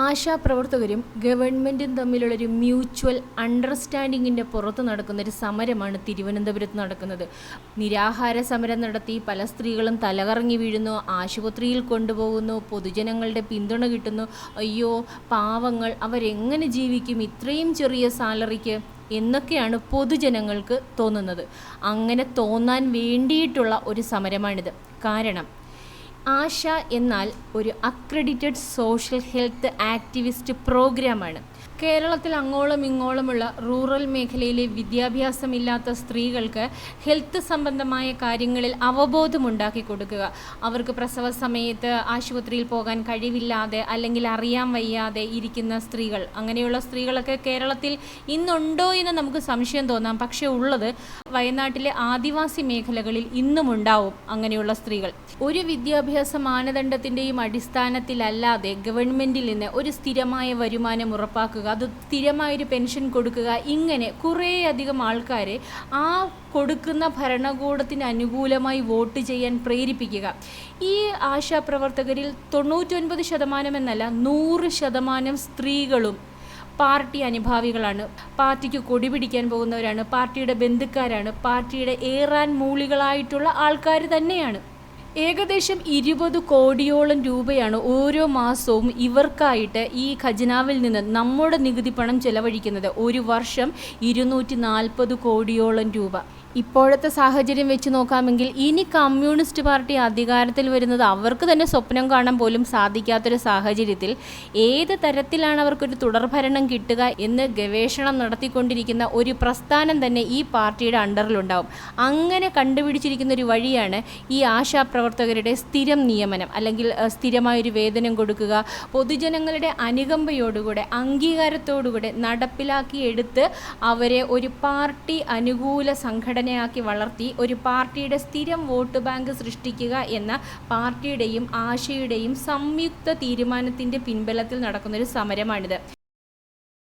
ആശാപ്രവർത്തകരും ഗവൺമെൻറ്റും തമ്മിലുള്ളൊരു മ്യൂച്വൽ അണ്ടർസ്റ്റാൻഡിങ്ങിൻ്റെ പുറത്ത് നടക്കുന്നൊരു സമരമാണ് തിരുവനന്തപുരത്ത് നടക്കുന്നത്. നിരാഹാര സമരം നടത്തി പല സ്ത്രീകളും തലകറങ്ങി വീഴുന്നു, ആശുപത്രിയിൽ കൊണ്ടുപോകുന്നു, പൊതുജനങ്ങളുടെ പിന്തുണ കിട്ടുന്നു. അയ്യോ പാവങ്ങൾ, അവരെങ്ങനെ ജീവിക്കും ഇത്രയും ചെറിയ സാലറിക്ക് എന്നൊക്കെയാണ് പൊതുജനങ്ങൾക്ക് തോന്നുന്നത്. അങ്ങനെ തോന്നാൻ വേണ്ടിയിട്ടുള്ള ഒരു സമരമാണിത്. കാരണം ആശ എന്നാൽ ഒരു അക്രഡിറ്റഡ് സോഷ്യൽ ഹെൽത്ത് ആക്ടിവിസ്റ്റ് പ്രോഗ്രാമാണ്. കേരളത്തിൽ അങ്ങോളം ഇങ്ങോളമുള്ള റൂറൽ മേഖലയിലെ വിദ്യാഭ്യാസമില്ലാത്ത സ്ത്രീകൾക്ക് ഹെൽത്ത് സംബന്ധമായ കാര്യങ്ങളിൽ അവബോധമുണ്ടാക്കി കൊടുക്കുക. അവർക്ക് പ്രസവ സമയത്ത് ആശുപത്രിയിൽ പോകാൻ കഴിവില്ലാതെ അല്ലെങ്കിൽ അറിയാൻ വയ്യാതെ ഇരിക്കുന്ന സ്ത്രീകൾ, അങ്ങനെയുള്ള സ്ത്രീകളൊക്കെ കേരളത്തിൽ ഇന്നുണ്ടോ എന്ന് നമുക്ക് സംശയം തോന്നാം. പക്ഷേ ഉള്ളത് വയനാട്ടിലെ ആദിവാസി മേഖലകളിൽ ഇന്നും ഉണ്ടാവും അങ്ങനെയുള്ള സ്ത്രീകൾ. ഒരു വിദ്യാഭ്യാസ മാനദണ്ഡത്തിൻ്റെയും അടിസ്ഥാനത്തിലല്ലാതെ ഗവൺമെൻറ്റിൽ നിന്ന് ഒരു സ്ഥിരമായ വരുമാനം ഉറപ്പാക്കുക, അത് സ്ഥിരമായൊരു പെൻഷൻ കൊടുക്കുക, ഇങ്ങനെ കുറേയധികം ആൾക്കാരെ ആ കൊടുക്കുന്ന ഭരണകൂടത്തിന് അനുകൂലമായി വോട്ട് ചെയ്യാൻ പ്രേരിപ്പിക്കുക. ഈ ആശാപ്രവർത്തകരിൽ 99% എന്നല്ല 100% സ്ത്രീകളും പാർട്ടി അനുഭാവികളാണ്, പാർട്ടിക്ക് കൊടി പിടിക്കാൻ പോകുന്നവരാണ്, പാർട്ടിയുടെ ബന്ധുക്കാരാണ്, പാർട്ടിയുടെ ഏറാൻ മൂളികളായിട്ടുള്ള ആൾക്കാർ തന്നെയാണ്. ഏകദേശം 20 കോടിയോളം രൂപയാണ് ഓരോ മാസവും ഇവർക്കായിട്ട് ഈ ഖജനാവിൽ നിന്ന് നമ്മുടെ നികുതി പണം ചെലവഴിക്കുന്നത്. ഒരു വർഷം 240 കോടിയോളം രൂപ. ഇപ്പോഴത്തെ സാഹചര്യം വെച്ച് നോക്കാമെങ്കിൽ ഇനി കമ്മ്യൂണിസ്റ്റ് പാർട്ടി അധികാരത്തിൽ വരുന്നത് അവർക്ക് തന്നെ സ്വപ്നം കാണാൻ പോലും സാധിക്കാത്തൊരു സാഹചര്യത്തിൽ ഏത് തരത്തിലാണ് അവർക്കൊരു തുടർഭരണം കിട്ടുക എന്ന് ഗവേഷണം നടത്തിക്കൊണ്ടിരിക്കുന്ന ഒരു പ്രസ്ഥാനം തന്നെ ഈ പാർട്ടിയുടെ അണ്ടറിലുണ്ടാവും. അങ്ങനെ കണ്ടുപിടിച്ചിരിക്കുന്ന ഒരു വഴിയാണ് ഈ ആശാപ്രവർത്തകരുടെ സ്ഥിരം നിയമനം, അല്ലെങ്കിൽ സ്ഥിരമായൊരു വേതനം കൊടുക്കുക, പൊതുജനങ്ങളുടെ അനുകമ്പയോടുകൂടെ അംഗീകാരത്തോടുകൂടെ നടപ്പിലാക്കിയെടുത്ത് അവരെ ഒരു പാർട്ടി അനുകൂല സംഘടനയാക്കി വളർത്തി ഒരു പാർട്ടിയുടെ സ്ഥിരം വോട്ട് ബാങ്ക് സൃഷ്ടിക്കുക എന്ന പാർട്ടിയുടെയും ആശയുടെയും സംയുക്ത തീരുമാനത്തിൻ്റെ പിൻബലത്തിൽ നടക്കുന്നൊരു സമരമാണിത്.